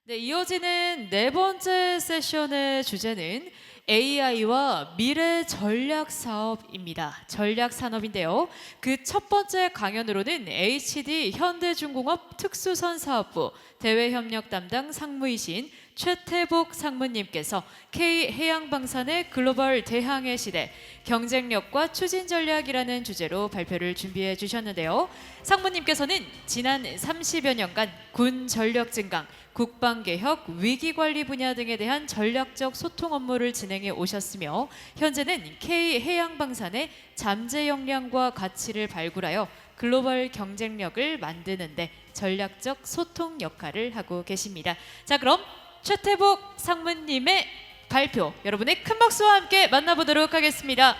네, 이어지는 네 번째 세션의 주제는 AI와 미래 전략 사업입니다. 전략 산업인데요. 그 첫 번째 강연으로는 HD 현대중공업 특수선 사업부 대외협력 담당 상무이신 최태복 상무님께서 K해양방산의 글로벌 대항해 시대 경쟁력과 추진 전략이라는 주제로 발표를 준비해 주셨는데요. 상무님께서는 지난 30여 년간 군 전력 증강, 국방개혁, 위기관리 분야 등에 대한 전략적 소통 업무를 진행해 오셨으며 현재는 K해양방산의 잠재 역량과 가치를 발굴하여 글로벌 경쟁력을 만드는 데 전략적 소통 역할을 하고 계십니다. 자, 그럼 최태복 상무님의 발표 여러분의 큰 박수와 함께 만나보도록 하겠습니다.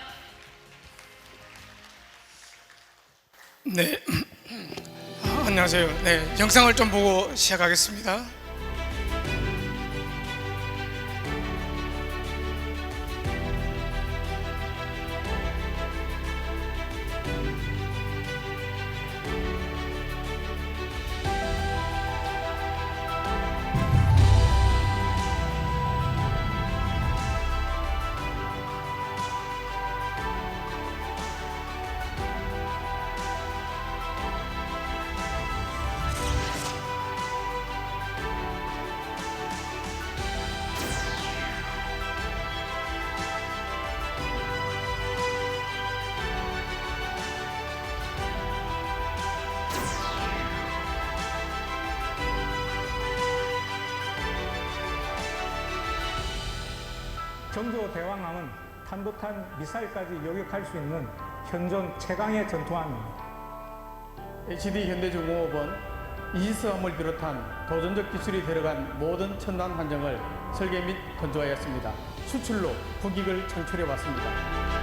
네, 안녕하세요. 네, 영상을 좀 보고 시작하겠습니다. 정조 대왕함은 탄도탄 미사일까지 요격할 수 있는 현존 최강의 전투함입니다. HD 현대중공업은 이지스함을 비롯한 도전적 기술이 들어간 모든 첨단 환경을 설계 및 건조하였습니다. 수출로 국익을 창출해 왔습니다.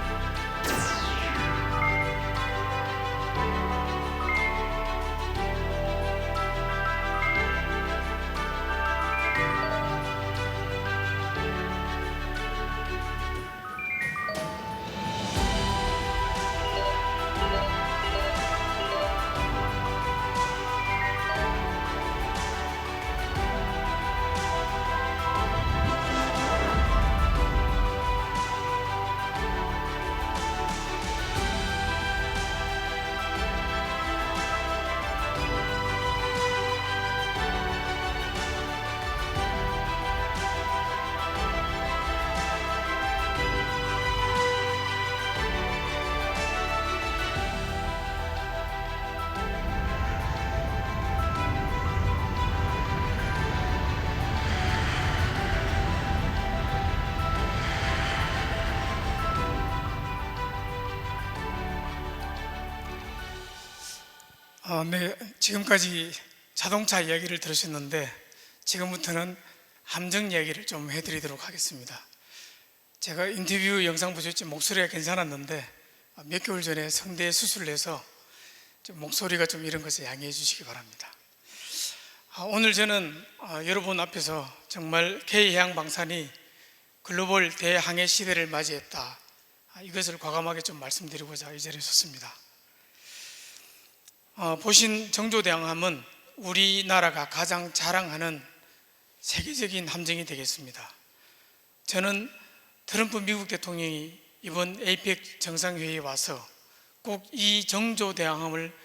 네, 지금까지 자동차 이야기를 들으셨는데 지금부터는 함정 이야기를 좀 해드리도록 하겠습니다. 제가 인터뷰 영상 보셨지 목소리가 괜찮았는데 몇 개월 전에 성대 수술을 해서 좀 목소리가 좀 이런 것을 양해해 주시기 바랍니다. 오늘 저는 여러분 앞에서 정말 K해양방산이 글로벌 대항해 시대를 맞이했다, 이것을 과감하게 좀 말씀드리고자 이 자리에 섰습니다. 보신 정조대왕함은 우리나라가 가장 자랑하는 세계적인 함정이 되겠습니다. 저는 트럼프 미국 대통령이 이번 APEC 정상회의에 와서 꼭 이 정조대왕함을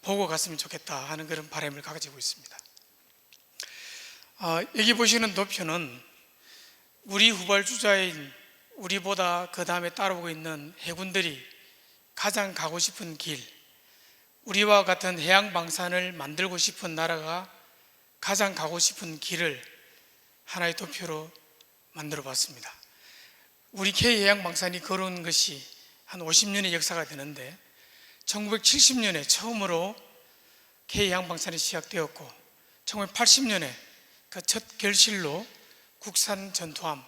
보고 갔으면 좋겠다 하는 그런 바람을 가지고 있습니다. 여기 보시는 도표는 우리 후발주자인 우리보다 그 다음에 따라오고 있는 해군들이 가장 가고 싶은 길, 우리와 같은 해양방산을 만들고 싶은 나라가 가장 가고 싶은 길을 하나의 도표로 만들어 봤습니다. 우리 K해양방산이 걸어온 것이 한 50년의 역사가 되는데 1970년에 처음으로 K해양방산이 시작되었고 1980년에 그 첫 결실로 국산 전투함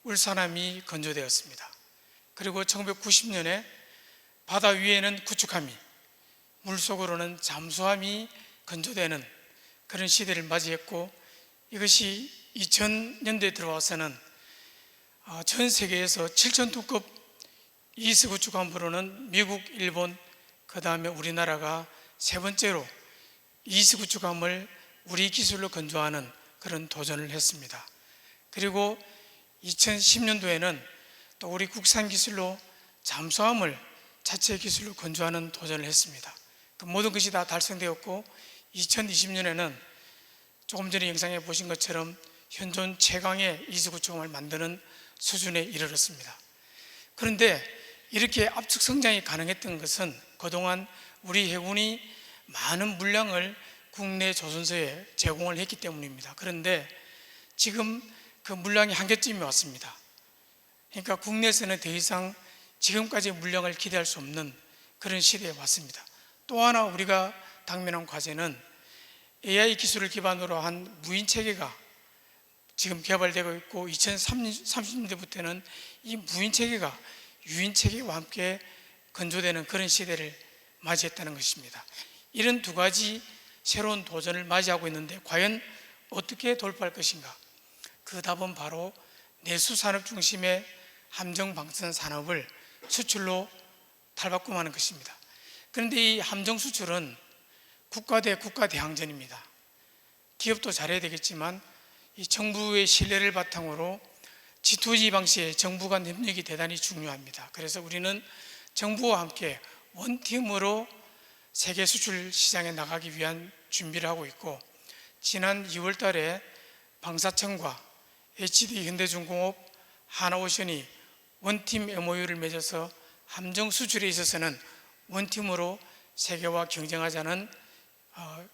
울산함이 건조되었습니다. 그리고 1990년에 바다 위에는 구축함이, 물속으로는 잠수함이 건조되는 그런 시대를 맞이했고, 이것이 2000년대에 들어와서는 전 세계에서 7,000톤급 이스 구축함으로는 미국, 일본, 그 다음에 우리나라가 세 번째로 이스 구축함을 우리 기술로 건조하는 그런 도전을 했습니다. 그리고 2010년도에는 또 우리 국산 기술로 잠수함을 자체 기술로 건조하는 도전을 했습니다. 그 모든 것이 다 달성되었고 2020년에는 조금 전에 영상에 보신 것처럼 현존 최강의 이수구청을 만드는 수준에 이르렀습니다. 그런데 이렇게 압축 성장이 가능했던 것은 그동안 우리 해군이 많은 물량을 국내 조선소에 제공을 했기 때문입니다. 그런데 지금 그 물량이 한계점이 왔습니다. 그러니까 국내에서는 더 이상 지금까지의 물량을 기대할 수 없는 그런 시대에 왔습니다. 또 하나 우리가 당면한 과제는 AI 기술을 기반으로 한 무인체계가 지금 개발되고 있고 2030년대부터는 이 무인체계가 유인체계와 함께 건조되는 그런 시대를 맞이했다는 것입니다. 이런 두 가지 새로운 도전을 맞이하고 있는데 과연 어떻게 돌파할 것인가? 그 답은 바로 내수산업 중심의 함정방산 산업을 수출로 탈바꿈하는 것입니다. 그런데 이 함정 수출은 국가 대 국가 대항전입니다. 기업도 잘해야 되겠지만 이 정부의 신뢰를 바탕으로 G2G 방식의 정부 간 협력이 대단히 중요합니다. 그래서 우리는 정부와 함께 원팀으로 세계 수출 시장에 나가기 위한 준비를 하고 있고, 지난 2월 달에 방사청과 HD 현대중공업, 하나오션이 원팀 MOU를 맺어서 함정 수출에 있어서는 원팀으로 세계와 경쟁하자는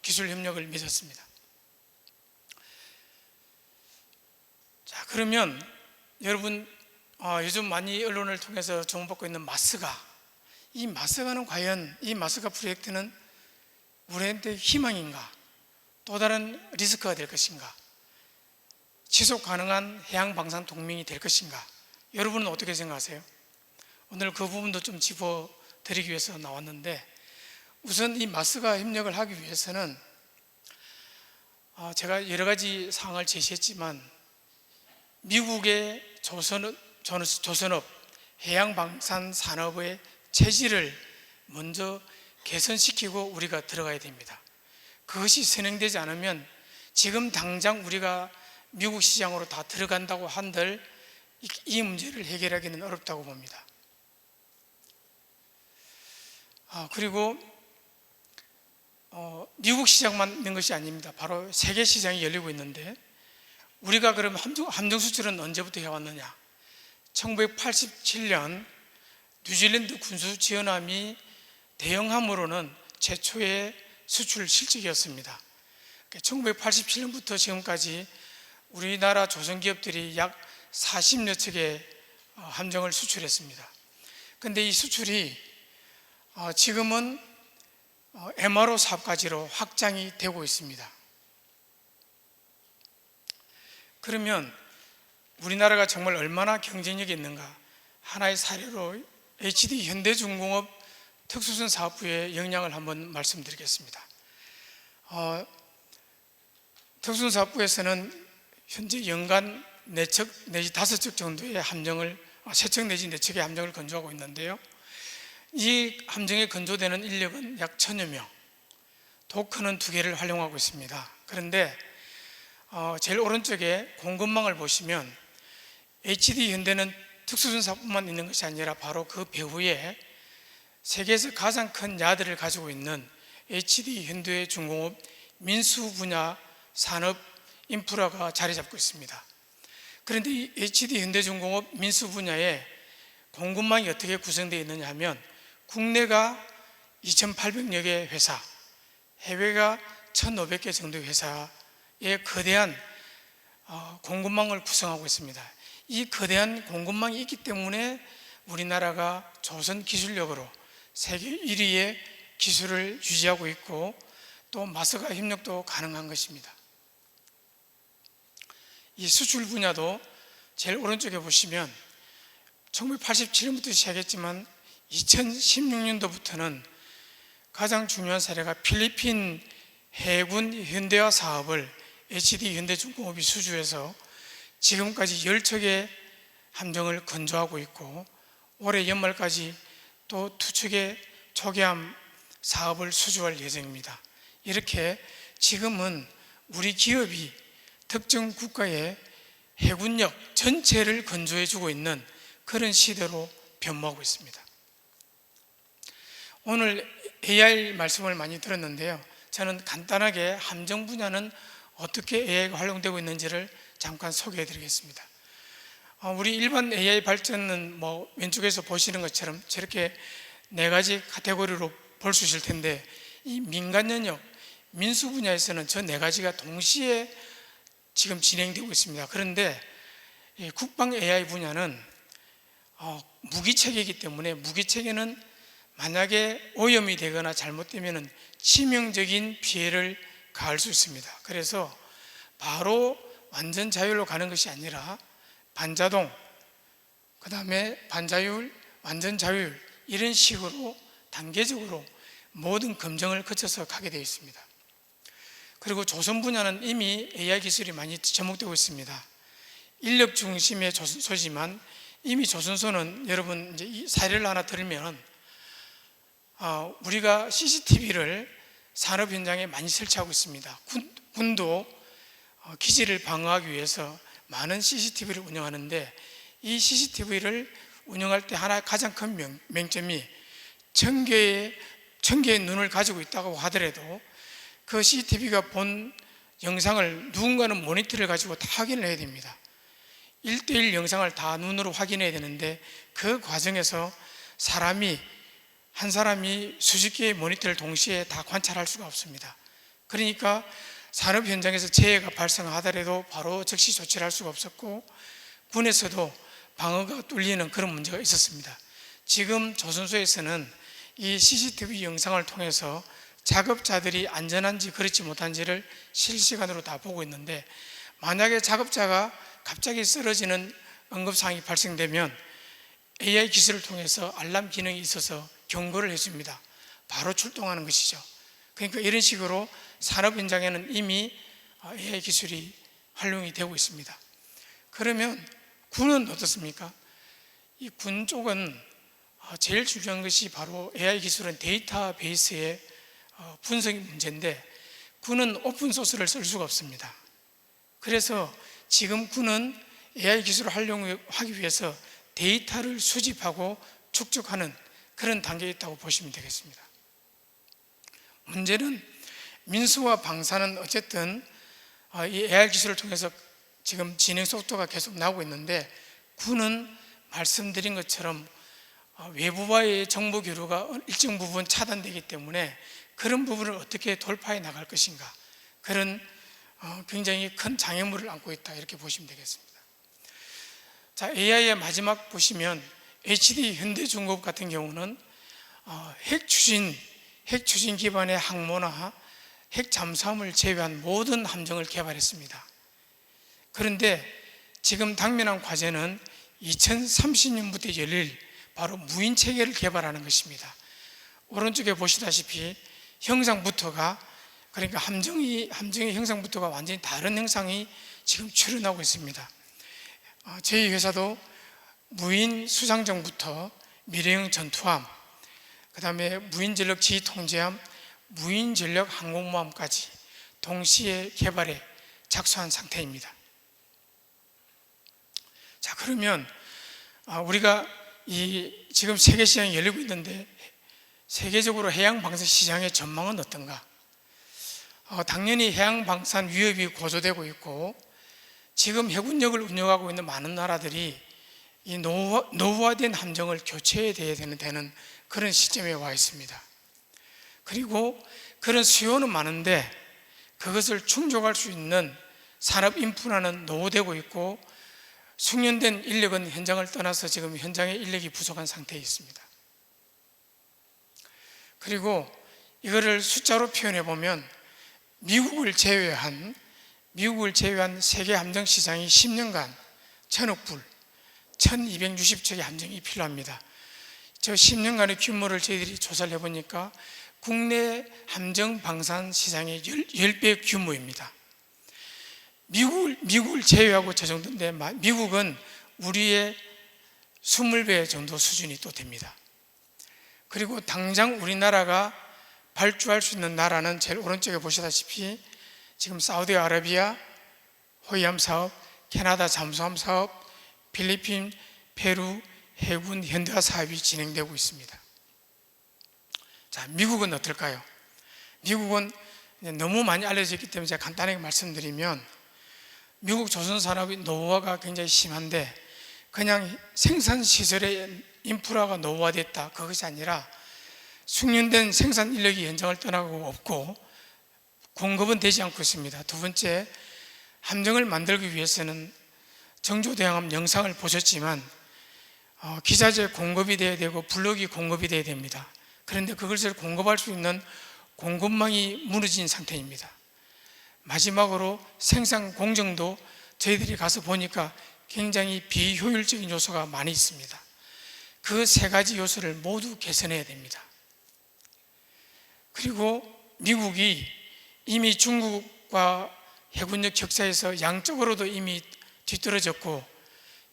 기술 협력을 맺었습니다. 자, 그러면 여러분 요즘 많이 언론을 통해서 주목받고 있는 마스가, 이 마스가는 과연 이 마스가 프로젝트는 우리한테 희망인가? 또 다른 리스크가 될 것인가? 지속 가능한 해양 방산 동맹이 될 것인가? 여러분은 어떻게 생각하세요? 오늘 그 부분도 좀 짚어드리기 위해서 나왔는데, 우선 이 마스가 협력을 하기 위해서는 제가 여러 가지 사항을 제시했지만 미국의 조선업 해양 방산 산업의 체질을 먼저 개선시키고 우리가 들어가야 됩니다. 그것이 선행되지 않으면 지금 당장 우리가 미국 시장으로 다 들어간다고 한들 이 문제를 해결하기는 어렵다고 봅니다. 그리고 미국 시장만 있는 것이 아닙니다. 바로 세계 시장이 열리고 있는데, 우리가 그럼 함정 수출은 언제부터 해왔느냐? 1987년 뉴질랜드 군수 지원함이 대형함으로는 최초의 수출 실적이었습니다. 1987년부터 지금까지 우리나라 조선기업들이 약 40여 척의 함정을 수출했습니다. 그런데 이 수출이 지금은 MRO 사업까지로 확장이 되고 있습니다. 그러면 우리나라가 정말 얼마나 경쟁력이 있는가? 하나의 사례로 HD 현대중공업 특수선 사업부의 역량을 한번 말씀드리겠습니다. 특수선 사업부에서는 현재 연간 4척 내지 5척 정도의 함정을, 3척 내지 4척의 함정을 건조하고 있는데요. 이 함정에 건조되는 인력은 약 1000여 명, 도크는 2개를 활용하고 있습니다. 그런데 제일 오른쪽에 공급망을 보시면 HD 현대는 특수선 사업뿐만 있는 것이 아니라 바로 그 배후에 세계에서 가장 큰 야드를 가지고 있는 HD 현대중공업 민수 분야 산업 인프라가 자리 잡고 있습니다. 그런데 이 HD 현대중공업 민수 분야에 공급망이 어떻게 구성되어 있느냐 하면, 국내가 2,800여 개 회사, 해외가 1,500개 정도의 회사의 거대한 공급망을 구성하고 있습니다. 이 거대한 공급망이 있기 때문에 우리나라가 조선 기술력으로 세계 1위의 기술을 유지하고 있고, 또 마스가 협력도 가능한 것입니다. 이 수출 분야도 제일 오른쪽에 보시면 1987년부터 시작했지만 2016년도부터는 가장 중요한 사례가 필리핀 해군 현대화 사업을 HD 현대중공업이 수주해서 지금까지 10척의 함정을 건조하고 있고, 올해 연말까지 또 2척의 초기함 사업을 수주할 예정입니다. 이렇게 지금은 우리 기업이 특정 국가의 해군력 전체를 건조해주고 있는 그런 시대로 변모하고 있습니다. 오늘 AI 말씀을 많이 들었는데요. 저는 간단하게 함정 분야는 어떻게 AI가 활용되고 있는지를 잠깐 소개해 드리겠습니다. 우리 일반 AI 발전은 왼쪽에서 보시는 것처럼 저렇게 4가지 카테고리로 볼 수 있을 텐데, 이 민간 영역, 민수 분야에서는 저 4가지가 동시에 지금 진행되고 있습니다. 그런데 이 국방 AI 분야는 무기체계이기 때문에 무기체계는 만약에 오염이 되거나 잘못되면 치명적인 피해를 가할 수 있습니다. 그래서 바로 완전 자율로 가는 것이 아니라 반자동, 그 다음에 반자율, 완전 자율, 이런 식으로 단계적으로 모든 검증을 거쳐서 가게 되어 있습니다. 그리고 조선 분야는 이미 AI 기술이 많이 접목되고 있습니다. 인력 중심의 조선소지만 이미 조선소는, 여러분 이제 이 사례를 하나 들면, 우리가 CCTV를 산업 현장에 많이 설치하고 있습니다. 군도 기지를 방어하기 위해서 많은 CCTV를 운영하는데, 이 CCTV를 운영할 때 하나 가장 큰 맹점이 1000개의 눈을 가지고 있다고 하더라도 그 CCTV가 본 영상을 누군가는 모니터를 가지고 다 확인을 해야 됩니다. 1:1 영상을 다 눈으로 확인해야 되는데, 그 과정에서 한 사람이 수십 개의 모니터를 동시에 다 관찰할 수가 없습니다. 그러니까 산업 현장에서 재해가 발생하더라도 바로 즉시 조치를 할 수가 없었고, 군에서도 방어가 뚫리는 그런 문제가 있었습니다. 지금 조선소에서는 이 CCTV 영상을 통해서 작업자들이 안전한지 그렇지 못한지를 실시간으로 다 보고 있는데, 만약에 작업자가 갑자기 쓰러지는 응급상황이 발생되면 AI 기술을 통해서 알람 기능이 있어서 경고를 해줍니다. 바로 출동하는 것이죠. 그러니까 이런 식으로 산업 현장에는 이미 AI 기술이 활용이 되고 있습니다. 그러면 군은 어떻습니까? 이 군 쪽은 제일 중요한 것이 바로 AI 기술은 데이터베이스의 분석 문제인데, 군은 오픈소스를 쓸 수가 없습니다. 그래서 지금 군은 AI 기술을 활용하기 위해서 데이터를 수집하고 축적하는 그런 단계에 있다고 보시면 되겠습니다. 문제는 민수와 방사는 어쨌든 이 AI 기술을 통해서 지금 진행 속도가 계속 나오고 있는데, 군은 말씀드린 것처럼 외부와의 정보 교류가 일정 부분 차단되기 때문에 그런 부분을 어떻게 돌파해 나갈 것인가, 그런 굉장히 큰 장애물을 안고 있다, 이렇게 보시면 되겠습니다. 자, AI의 마지막 보시면 HD 현대중공업 같은 경우는 핵 추진 기반의 항모나 핵 잠수함을 제외한 모든 함정을 개발했습니다. 그런데 지금 당면한 과제는 2030년부터 열릴 바로 무인 체계를 개발하는 것입니다. 오른쪽에 보시다시피 형상부터가, 그러니까 함정의 형상부터가 완전히 다른 형상이 지금 출현하고 있습니다. 저희 회사도 무인 수상정부터 미래형 전투함, 그 다음에 무인 전력 지휘 통제함, 무인 전력 항공모함까지 동시에 개발에 착수한 상태입니다. 자, 그러면 우리가 지금 세계 시장이 열리고 있는데, 세계적으로 해양 방산 시장의 전망은 어떤가? 당연히 해양 방산 위협이 고조되고 있고, 지금 해군력을 운영하고 있는 많은 나라들이 이 노후화된 함정을 교체해야 되는 그런 시점에 와 있습니다. 그리고 그런 수요는 많은데 그것을 충족할 수 있는 산업 인프라는 노후되고 있고, 숙련된 인력은 현장을 떠나서 지금 현장에 인력이 부족한 상태에 있습니다. 그리고 이거를 숫자로 표현해 보면 미국을 제외한 세계 함정 시장이 10년간 1000억 불, 1260척의 함정이 필요합니다. 저 10년간의 규모를 저희들이 조사를 해보니까 국내 함정 방산 시장의 10배 규모입니다. 미국을 제외하고 저 정도인데, 미국은 우리의 20배 정도 수준이 또 됩니다. 그리고 당장 우리나라가 발주할 수 있는 나라는 제일 오른쪽에 보시다시피 지금 사우디아라비아, 호위함 사업, 캐나다 잠수함 사업, 필리핀, 페루 해군 현대화 사업이 진행되고 있습니다. 자, 미국은 어떨까요? 미국은 너무 많이 알려져 있기 때문에 제가 간단하게 말씀드리면, 미국 조선산업의 노후화가 굉장히 심한데 그냥 생산시설의 인프라가 노후화됐다, 그것이 아니라 숙련된 생산 인력이 현장을 떠나고 없고 공급은 되지 않고 있습니다. 두 번째, 함정을 만들기 위해서는 정조대왕함 영상을 보셨지만 기자재 공급이 돼야 되고 블록이 공급이 돼야 됩니다. 그런데 그것을 공급할 수 있는 공급망이 무너진 상태입니다. 마지막으로 생산 공정도 저희들이 가서 보니까 굉장히 비효율적인 요소가 많이 있습니다. 그 세 가지 요소를 모두 개선해야 됩니다. 그리고 미국이 이미 중국과 해군력 격차에서 양적으로도 이미 뒤떨어졌고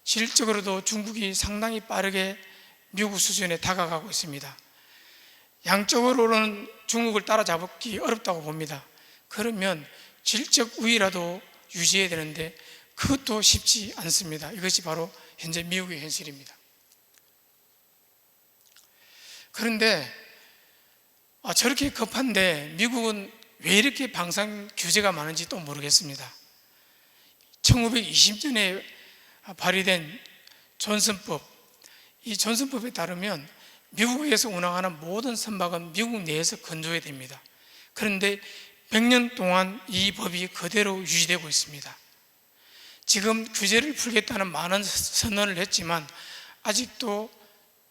질적으로도 중국이 상당히 빠르게 미국 수준에 다가가고 있습니다. 양적으로는 중국을 따라잡기 어렵다고 봅니다. 그러면 질적 우위라도 유지해야 되는데 그것도 쉽지 않습니다. 이것이 바로 현재 미국의 현실입니다. 그런데 저렇게 급한데 미국은 왜 이렇게 방산 규제가 많은지 또 모르겠습니다. 1920년에 발의된 존슨법, 이 존슨법에 따르면 미국에서 운항하는 모든 선박은 미국 내에서 건조해야 됩니다. 그런데 100년 동안 이 법이 그대로 유지되고 있습니다. 지금 규제를 풀겠다는 많은 선언을 했지만 아직도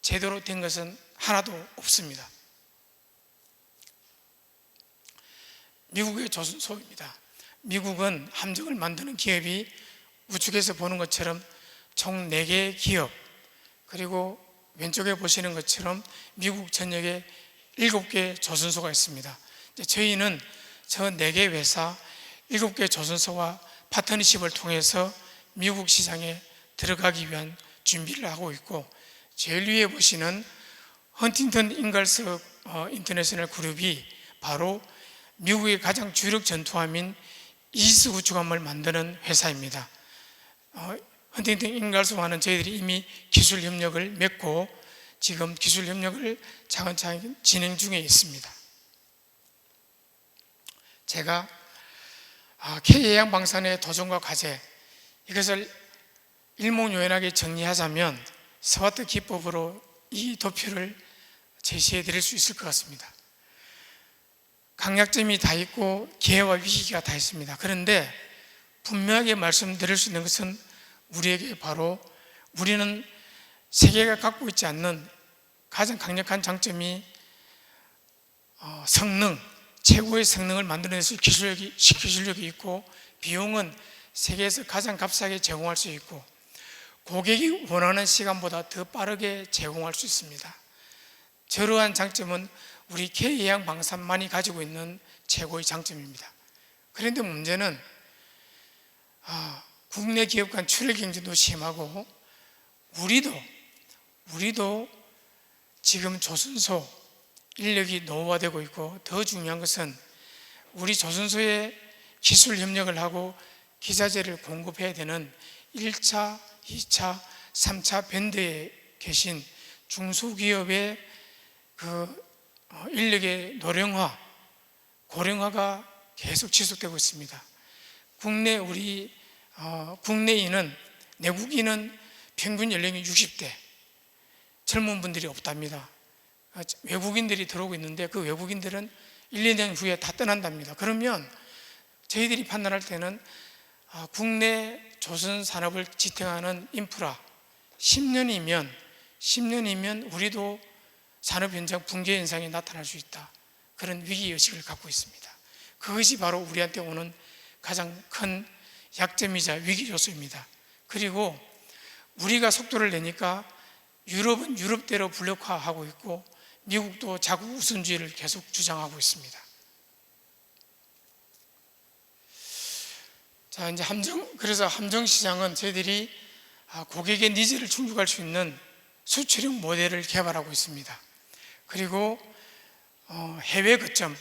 제대로 된 것은 하나도 없습니다. 미국의 조선소입니다. 미국은 함정을 만드는 기업이 우측에서 보는 것처럼 총 4개의 기업, 그리고 왼쪽에 보시는 것처럼 미국 전역에 7개 조선소가 있습니다. 저희는 저 4개 회사 7개 조선소와 파트너십을 통해서 미국 시장에 들어가기 위한 준비를 하고 있고, 제일 위에 보시는 헌팅턴 인갈스 인터내셔널 그룹이 바로 미국의 가장 주력 전투함인 이지스 우주함을 만드는 회사입니다. 헌팅턴 인갈스와는 저희들이 이미 기술 협력을 맺고 지금 기술 협력을 차근차근 진행 중에 있습니다. 제가 K해양방산의 도전과 과제, 이것을 일목요연하게 정리하자면 스와트 기법으로 이 도표를 제시해 드릴 수 있을 것 같습니다. 강약점이 다 있고 기회와 위기가 다 있습니다. 그런데 분명하게 말씀드릴 수 있는 것은 우리에게 바로 우리는 세계가 갖고 있지 않는 가장 강력한 장점이 성능, 최고의 성능을 만들어낼 수 있는 기술력이 있고, 비용은 세계에서 가장 값싸게 제공할 수 있고, 고객이 원하는 시간보다 더 빠르게 제공할 수 있습니다. 저러한 장점은 우리 K해양방산만이 가지고 있는 최고의 장점입니다. 그런데 문제는 국내 기업 간 출혈 경쟁도 심하고, 우리도 지금 조선소 인력이 노후화되고 있고, 더 중요한 것은 우리 조선소에 기술 협력을 하고 기자재를 공급해야 되는 1차, 2차, 3차 밴드에 계신 중소기업의 인력의 노령화, 고령화가 계속 지속되고 있습니다. 국내인은, 내국인은 평균 연령이 60대, 젊은 분들이 없답니다. 외국인들이 들어오고 있는데 그 외국인들은 1, 2년 후에 다 떠난답니다. 그러면 저희들이 판단할 때는 국내 조선 산업을 지탱하는 인프라 10년이면 우리도 산업 현장 붕괴 현상이 나타날 수 있다, 그런 위기의식을 갖고 있습니다. 그것이 바로 우리한테 오는 가장 큰 약점이자 위기 요소입니다. 그리고 우리가 속도를 내니까 유럽은 유럽대로 블록화하고 있고, 미국도 자국 우선주의를 계속 주장하고 있습니다. 자, 이제 그래서 함정 시장은 저희들이 고객의 니즈를 충족할 수 있는 수출형 모델을 개발하고 있습니다. 그리고 해외 거점,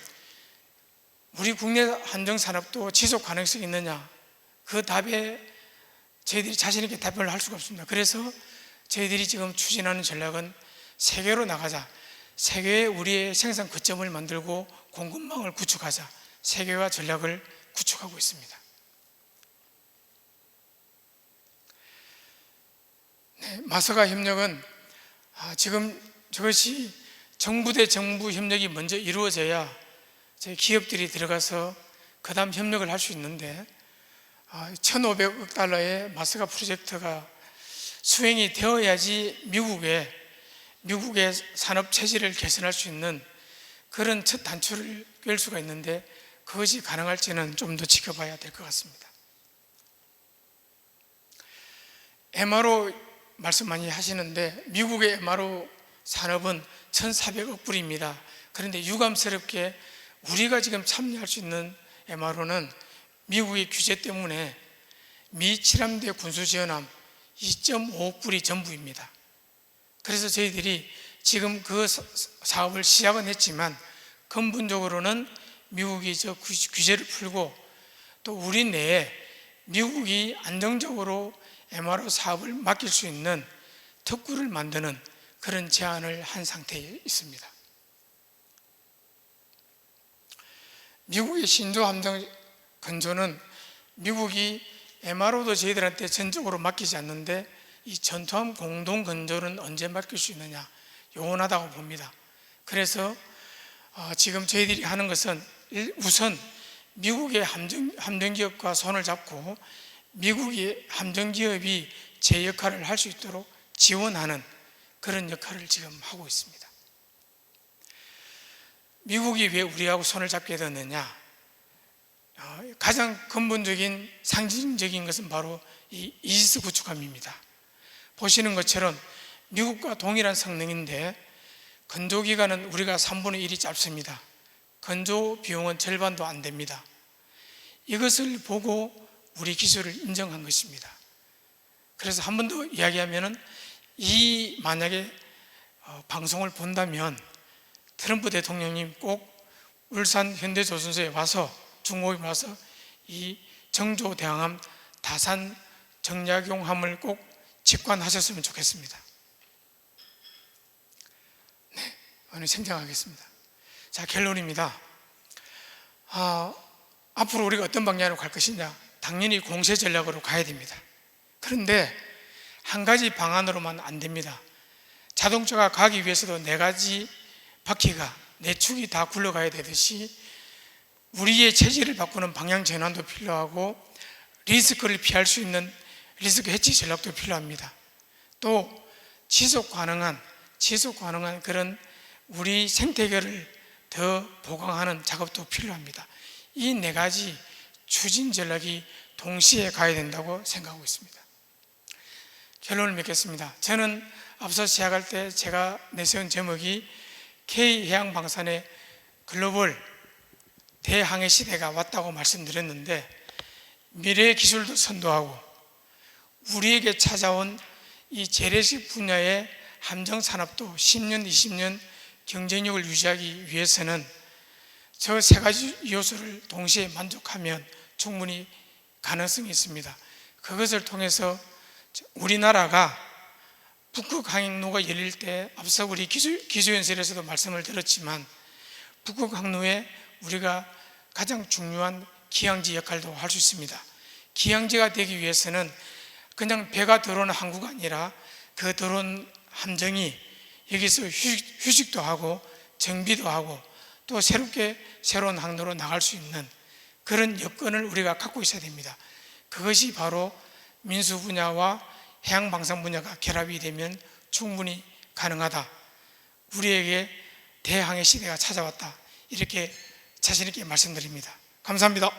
우리 국내 함정 산업도 지속 가능성이 있느냐, 그 답에 저희들이 자신 있게 답변을 할 수가 없습니다. 그래서 저희들이 지금 추진하는 전략은 세계로 나가자, 세계에 우리의 생산 거점을 만들고 공급망을 구축하자, 세계화 전략을 구축하고 있습니다. 네, 마서가 협력은 지금 저것이 정부 대 정부 협력이 먼저 이루어져야 저희 기업들이 들어가서 그 다음 협력을 할 수 있는데 1,500억 달러의 마스가 프로젝트가 수행이 되어야지 미국의 산업 체질을 개선할 수 있는 그런 첫 단추를 꿰 수가 있는데 그것이 가능할지는 좀 더 지켜봐야 될 것 같습니다. MRO 말씀 많이 하시는데 미국의 MRO 산업은 1,400억 불입니다. 그런데 유감스럽게 우리가 지금 참여할 수 있는 MRO는 미국의 규제 때문에 미 칠함대 군수지원함 2.5억 불이 전부입니다. 그래서 저희들이 지금 그 사업을 시작은 했지만 근본적으로는 미국이 저 규제를 풀고 또 우리 내에 미국이 안정적으로 MRO 사업을 맡길 수 있는 특구를 만드는 그런 제안을 한 상태에 있습니다. 미국의 신조 함정 건조는 미국이 MRO도 저희들한테 전적으로 맡기지 않는데 이 전투함 공동 건조는 언제 맡길 수 있느냐 요원하다고 봅니다. 그래서 지금 저희들이 하는 것은 우선 미국의 함정기업과 손을 잡고 미국의 함정기업이 제 역할을 할 수 있도록 지원하는 그런 역할을 지금 하고 있습니다. 미국이 왜 우리하고 손을 잡게 됐느냐? 가장 근본적인 상징적인 것은 바로 이 이지스 구축함입니다. 보시는 것처럼 미국과 동일한 성능인데 건조 기간은 우리가 3분의 1이 짧습니다. 건조 비용은 절반도 안 됩니다. 이것을 보고 우리 기술을 인정한 것입니다. 그래서 한 번 더 이야기하면은 만약에 방송을 본다면 트럼프 대통령님 꼭 울산 현대조선소에 와서 중국에 와서 이 정조 대항함 다산 정약용함을 꼭 직관하셨으면 좋겠습니다. 네, 오늘 생략하겠습니다. 자, 결론입니다. 앞으로 우리가 어떤 방향으로 갈 것이냐? 당연히 공세 전략으로 가야 됩니다. 그런데 한 가지 방안으로만 안 됩니다. 자동차가 가기 위해서도 4가지 바퀴가 4축이 다 굴러가야 되듯이 우리의 체질을 바꾸는 방향 전환도 필요하고 리스크를 피할 수 있는 리스크 해치 전략도 필요합니다. 또 지속 가능한 그런 우리 생태계를 더 보강하는 작업도 필요합니다. 이 4가지 추진 전략이 동시에 가야 된다고 생각하고 있습니다. 결론을 맺겠습니다. 저는 앞서 시작할 때 제가 내세운 제목이 K해양방산의 글로벌 대항해 시대가 왔다고 말씀드렸는데 미래의 기술도 선도하고 우리에게 찾아온 이 재래식 분야의 함정 산업도 10년, 20년 경쟁력을 유지하기 위해서는 저 3가지 요소를 동시에 만족하면 충분히 가능성이 있습니다. 그것을 통해서 우리나라가 북극 항로가 열릴 때 앞서 우리 기조연설에서도 말씀을 드렸지만 북극 항로에 우리가 가장 중요한 기항지 역할도 할 수 있습니다. 기항지가 되기 위해서는 그냥 배가 들어오는 항구가 아니라 그 들어온 함정이 여기서 휴식도 하고 정비도 하고 또 새로운 항로로 나갈 수 있는 그런 여건을 우리가 갖고 있어야 됩니다. 그것이 바로 민수 분야와 해양방산 분야가 결합이 되면 충분히 가능하다. 우리에게 대항해 시대가 찾아왔다. 이렇게 자신 있게 말씀드립니다. 감사합니다.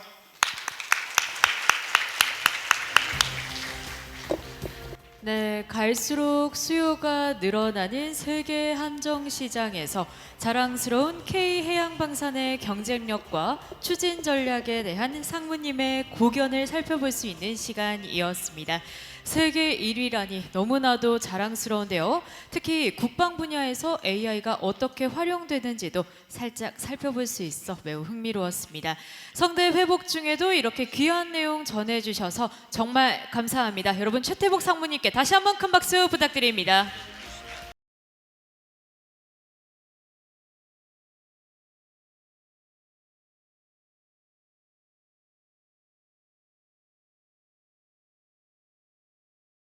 네, 갈수록 수요가 늘어나는 세계 함정 시장에서 자랑스러운 K해양방산의 경쟁력과 추진 전략에 대한 상무님의 고견을 살펴볼 수 있는 시간이었습니다. 세계 1위라니 너무나도 자랑스러운데요. 특히 국방 분야에서 AI가 어떻게 활용되는지도 살짝 살펴볼 수 있어 매우 흥미로웠습니다. 성대 회복 중에도 이렇게 귀한 내용 전해주셔서 정말 감사합니다. 여러분 최태복 상무님께 다시 한번 큰 박수 부탁드립니다.